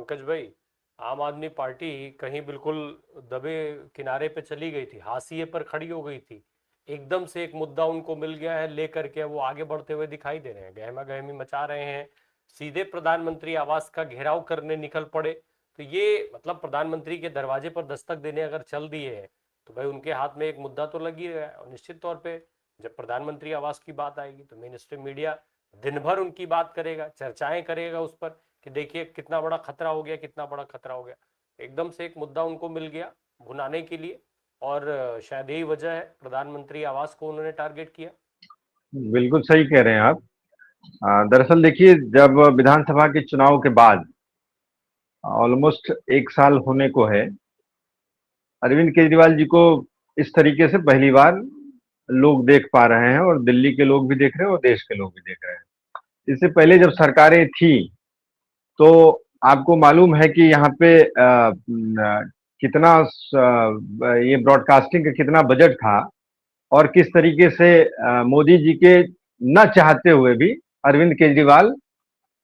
पंकज भाई, आम आदमी पार्टी कहीं बिल्कुल दबे किनारे पे चली गई थी, हाशिए पर खड़ी हो गई थी। एकदम से एक मुद्दा उनको मिल गया है, लेकर के वो आगे बढ़ते हुए दिखाई दे रहे हैं, गहमा गहमी मचा रहे हैं। सीधे प्रधानमंत्री आवास का घेराव करने निकल पड़े। तो ये मतलब प्रधानमंत्री के दरवाजे पर दस्तक देने अगर चल दिए हैं, तो भाई उनके हाथ में एक मुद्दा तो लग ही रहा है। और निश्चित तौर पे जब प्रधानमंत्री आवास की बात आएगी तो मेन स्ट्रीम मीडिया दिन भर उनकी बात करेगा, चर्चाएं करेगा उस पर कि देखिए कितना बड़ा खतरा हो गया, कितना बड़ा खतरा हो गया। एकदम से एक मुद्दा उनको मिल गया भुनाने के लिए। और शायद यही वजह है प्रधानमंत्री आवास को उन्होंने टारगेट किया। बिल्कुल सही कह रहे हैं आप। दरअसल देखिए, जब विधानसभा के चुनाव के बाद ऑलमोस्ट 1 साल होने को है, अरविंद केजरीवाल जी को इस तरीके से पहली बार लोग देख पा रहे हैं, और दिल्ली के लोग भी देख रहे हैं और देश के लोग भी देख रहे हैं। इससे पहले जब सरकारें थी, तो आपको मालूम है कि यहाँ पे कितना ये ब्रॉडकास्टिंग का कितना बजट था, और किस तरीके से मोदी जी के न चाहते हुए भी अरविंद केजरीवाल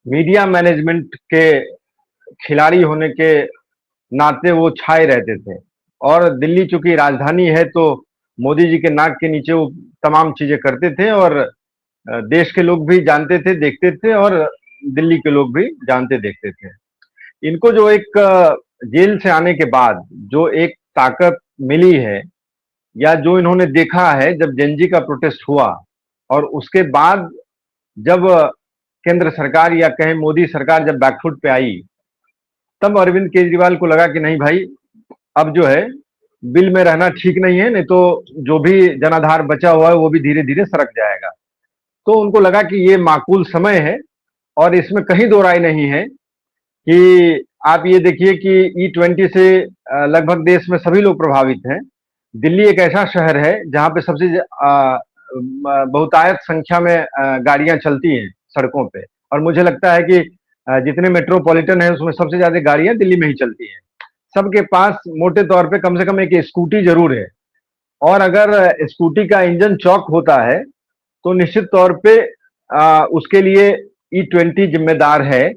मीडिया मैनेजमेंट के खिलाड़ी होने के नाते वो छाए रहते थे। और दिल्ली चूंकि राजधानी है, तो मोदी जी के नाक के नीचे वो तमाम चीजें करते थे, और देश के लोग भी जानते थे, देखते थे, और दिल्ली के लोग भी जानते देखते थे। इनको जो एक जेल से आने के बाद जो एक ताकत मिली है, या जो इन्होंने देखा है जब जेनजी का प्रोटेस्ट हुआ, और उसके बाद जब केंद्र सरकार या कहें मोदी सरकार जब बैकफुट पे आई, तब अरविंद केजरीवाल को लगा कि नहीं भाई, अब जो है बिल में रहना ठीक नहीं है, नहीं तो जो भी जनाधार बचा हुआ है वो भी धीरे धीरे सरक जाएगा। तो उनको लगा कि ये माकूल समय है, और इसमें कहीं दो राय नहीं है कि आप ये देखिए कि E20 से लगभग देश में सभी लोग प्रभावित हैं। दिल्ली एक ऐसा शहर है जहां पे सबसे बहुतायत संख्या में गाड़ियां चलती हैं सड़कों पे, और मुझे लगता है कि जितने मेट्रोपॉलिटन है उसमें सबसे ज्यादा गाड़ियां दिल्ली में ही चलती हैं। सबके पास मोटे तौर पे कम से कम एक स्कूटी जरूर है, और अगर स्कूटी का इंजन चौक होता है तो निश्चित तौर पे उसके लिए E20 जिम्मेदार है।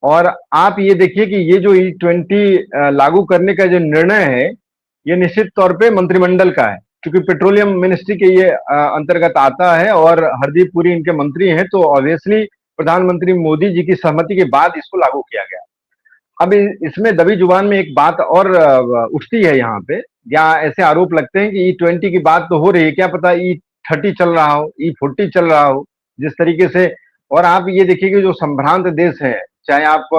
और आप ये देखिए कि ये जो E20 लागू करने का जो निर्णय है, ये निश्चित तौर पे मंत्रिमंडल का है, क्योंकि पेट्रोलियम मिनिस्ट्री के ये अंतर्गत आता है, और हरदीप पुरी इनके मंत्री हैं, तो ऑब्वियसली प्रधानमंत्री मोदी जी की सहमति के बाद इसको लागू किया गया। अब इसमें दबी जुबान में एक बात और उठती है यहाँ पे, या ऐसे आरोप लगते हैं कि E20 की बात तो हो रही है, क्या पता E30 चल रहा हो, E40 चल रहा हो, जिस तरीके से। और आप ये देखिए कि जो संभ्रांत देश है, चाहे आप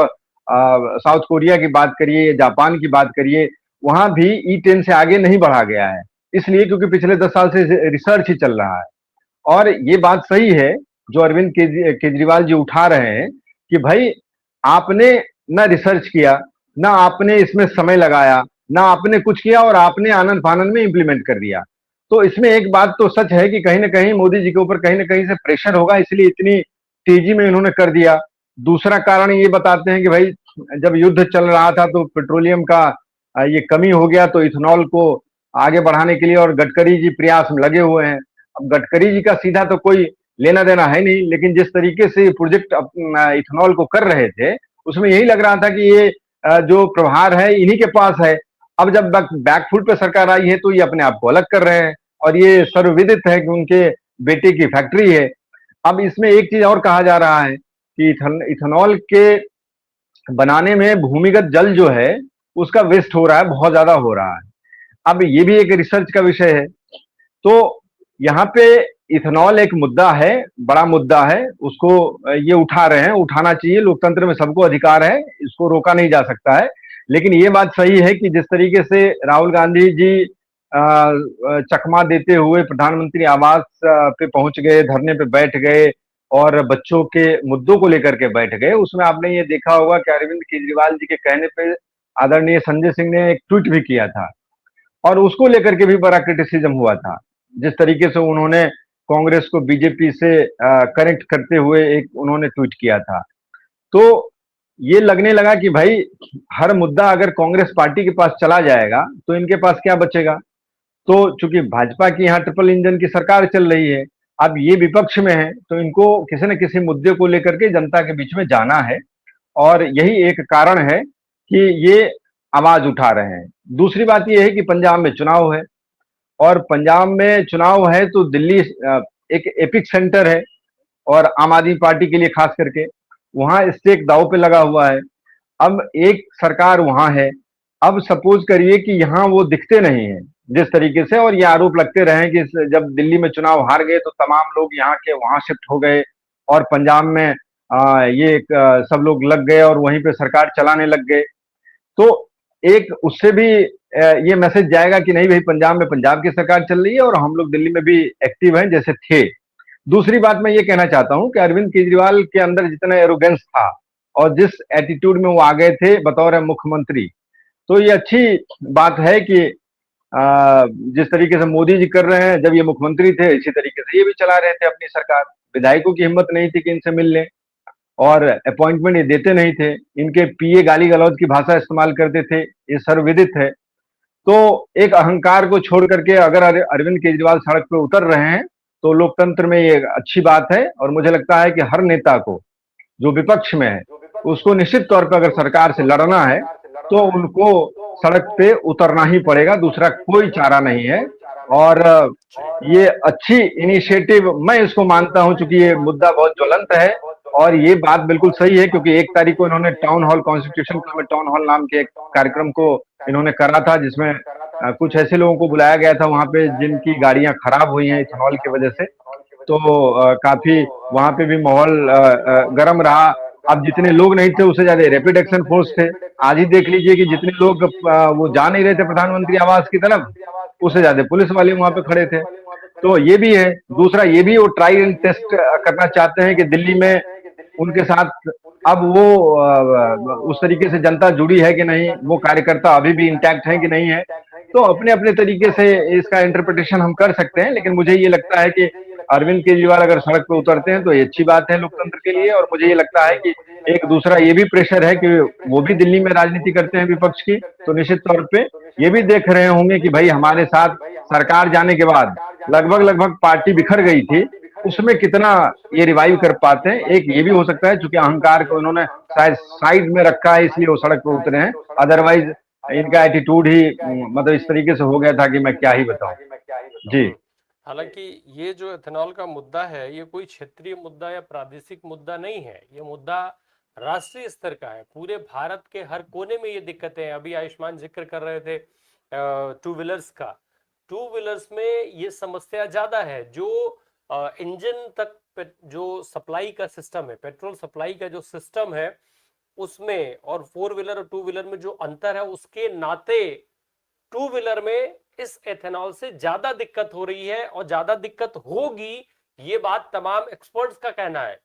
साउथ कोरिया की बात करिए, जापान की बात करिए, वहां भी E10 से आगे नहीं बढ़ा गया है, इसलिए क्योंकि पिछले 10 साल से रिसर्च ही चल रहा है। और ये बात सही है जो अरविंद केजरीवाल जी उठा रहे हैं कि भाई, आपने ना रिसर्च किया, ना आपने इसमें समय लगाया, ना आपने कुछ किया, और आपने आनंद फानंद में इंप्लीमेंट कर दिया। तो इसमें एक बात तो सच है कि कहीं ना कहीं मोदी जी के ऊपर कहीं ना कहीं से प्रेशर होगा, इसलिए इतनी तेजी में इन्होंने कर दिया। दूसरा कारण ये बताते हैं कि भाई, जब युद्ध चल रहा था तो पेट्रोलियम का ये कमी हो गया, तो इथेनॉल को आगे बढ़ाने के लिए और गडकरी जी प्रयास में लगे हुए हैं। अब गडकरी जी का सीधा तो कोई लेना देना है नहीं, लेकिन जिस तरीके से प्रोजेक्ट इथेनॉल को कर रहे थे, उसमें यही लग रहा था कि ये जो प्रभार है इन्हीं के पास है। अब जब बैकफुट पे सरकार आई है, तो ये अपने आप को अलग कर रहे हैं, और ये सर्वविदित है कि उनके बेटे की फैक्ट्री है। अब इसमें एक चीज और कहा जा रहा है कि इथेनॉल के बनाने में भूमिगत जल जो है उसका वेस्ट हो रहा है, बहुत ज्यादा हो रहा है। अब ये भी एक रिसर्च का विषय है। तो यहाँ पे इथेनॉल एक मुद्दा है, बड़ा मुद्दा है, उसको ये उठा रहे हैं, उठाना चाहिए, लोकतंत्र में सबको अधिकार है, इसको रोका नहीं जा सकता है। लेकिन ये बात सही है कि जिस तरीके से राहुल गांधी जी चकमा देते हुए प्रधानमंत्री आवास पे पहुंच गए, धरने पे बैठ गए, और बच्चों के मुद्दों को लेकर के बैठ गए, उसमें आपने ये देखा होगा कि अरविंद केजरीवाल जी के कहने पे आदरणीय संजय सिंह ने एक ट्वीट भी किया था, और उसको लेकर के भी बड़ा क्रिटिसिज्म हुआ था। जिस तरीके से उन्होंने कांग्रेस को बीजेपी से कनेक्ट करते हुए एक उन्होंने ट्वीट किया था, तो ये लगने लगा कि भाई, हर मुद्दा अगर कांग्रेस पार्टी के पास चला जाएगा तो इनके पास क्या बचेगा। तो चूंकि भाजपा की यहाँ ट्रिपल इंजन की सरकार चल रही है, अब ये विपक्ष में है, तो इनको किसी न किसी मुद्दे को लेकर के जनता के बीच में जाना है, और यही एक कारण है कि ये आवाज उठा रहे हैं। दूसरी बात ये है कि पंजाब में चुनाव है, और पंजाब में चुनाव है तो दिल्ली एक एपिक सेंटर है, और आम आदमी पार्टी के लिए खास करके वहां स्टेक दांव पे लगा हुआ है। अब एक सरकार वहां है, अब सपोज करिए कि यहाँ वो दिखते नहीं है जिस तरीके से, और ये आरोप लगते रहे कि जब दिल्ली में चुनाव हार गए तो तमाम लोग यहाँ के वहां शिफ्ट हो गए, और पंजाब में सब लोग लग गए और वहीं पे सरकार चलाने लग गए। तो एक उससे भी ये मैसेज जाएगा कि नहीं भाई, पंजाब में पंजाब की सरकार चल रही है और हम लोग दिल्ली में भी एक्टिव हैं जैसे थे। दूसरी बात मैं ये कहना चाहता हूं कि अरविंद केजरीवाल के अंदर जितना एरोगेंस था और जिस एटीट्यूड में वो आ गए थे बतौर मुख्यमंत्री, तो ये अच्छी बात है कि जिस तरीके से मोदी जी कर रहे हैं, जब ये मुख्यमंत्री थे इसी तरीके से ये भी चला रहे थे अपनी सरकार। विधायकों की हिम्मत नहीं थी कि इनसे मिल लें, और अपॉइंटमेंट ये देते नहीं थे। इनके पीए गाली गलौज की भाषा इस्तेमाल करते थे, ये सर्वविदित है। तो एक अहंकार को छोड़ करके अगर अरविंद केजरीवाल सड़क पे उतर रहे हैं तो लोकतंत्र में ये अच्छी बात है, और मुझे लगता है कि हर नेता को जो विपक्ष में है उसको निश्चित तौर पर अगर सरकार से लड़ना है तो उनको सड़क पे उतरना ही पड़ेगा, दूसरा कोई चारा नहीं है। और ये अच्छी इनिशिएटिव मैं इसको मानता हूं, चूंकि ये मुद्दा बहुत ज्वलंत है, और ये बात बिल्कुल सही है क्योंकि 1 तारीख को इन्होंने टाउन हॉल, कॉन्स्टिट्यूशन क्लब में टाउन हॉल नाम के एक कार्यक्रम को इन्होंने करा था, जिसमें कुछ ऐसे लोगों को बुलाया गया था वहां पे जिनकी गाड़ियां खराब हुई हैं इथेनॉल की वजह से। तो काफी वहां पे भी माहौल गर्म रहा। अब जितने लोग नहीं थे उससे ज्यादा रैपिड एक्शन फोर्स थे। आज ही देख लीजिए कि जितने लोग वो जा नहीं रहे थे प्रधानमंत्री आवास की तरफ, उससे ज्यादा पुलिस वाले वहां पे खड़े थे। तो ये भी है। दूसरा ये भी वो ट्राई एंड टेस्ट करना चाहते हैं कि दिल्ली में उनके साथ अब वो उस तरीके से जनता जुड़ी है कि नहीं, वो कार्यकर्ता अभी भी इंटैक्ट है कि नहीं है। तो अपने अपने तरीके से इसका इंटरप्रिटेशन हम कर सकते हैं, लेकिन मुझे ये लगता है कि अरविंद केजरीवाल अगर सड़क पर उतरते हैं तो ये अच्छी बात है लोकतंत्र के लिए। और मुझे ये लगता है कि एक दूसरा ये भी प्रेशर है कि वो भी दिल्ली में राजनीति करते हैं विपक्ष की, तो निश्चित तौर पे ये भी देख रहे होंगे कि भाई हमारे साथ सरकार जाने के बाद लगभग लगभग पार्टी बिखर गई थी, उसमें कितना ये रिवाइव कर पाते हैं। एक ये भी हो सकता है चूंकि अहंकार को इन्होंने शायद साइड में रखा है इसलिए वो सड़क पर उतरे हैं, अदरवाइज इनका एटीट्यूड ही मतलब इस तरीके से हो गया था कि मैं क्या ही बताऊं। जी। हालांकि ये जो एथेनॉल का मुद्दा है ये कोई क्षेत्रीय मुद्दा या प्रादेशिक मुद्दा नहीं है, ये मुद्दा राष्ट्रीय स्तर का है। पूरे भारत के हर कोने में ये दिक्कतें हैं। अभी आयुष्मान जिक्र कर रहे थे टू व्हीलर्स का। टू व्हीलर्स में ये समस्या ज्यादा है। जो इंजन तक जो सप्लाई का सिस्टम है, पेट्रोल सप्लाई का जो सिस्टम है उसमें, और फोर व्हीलर और टू व्हीलर में जो अंतर है उसके नाते टू व्हीलर में इस एथेनॉल से ज्यादा दिक्कत हो रही है और ज्यादा दिक्कत होगी, ये बात तमाम एक्सपर्ट्स का कहना है।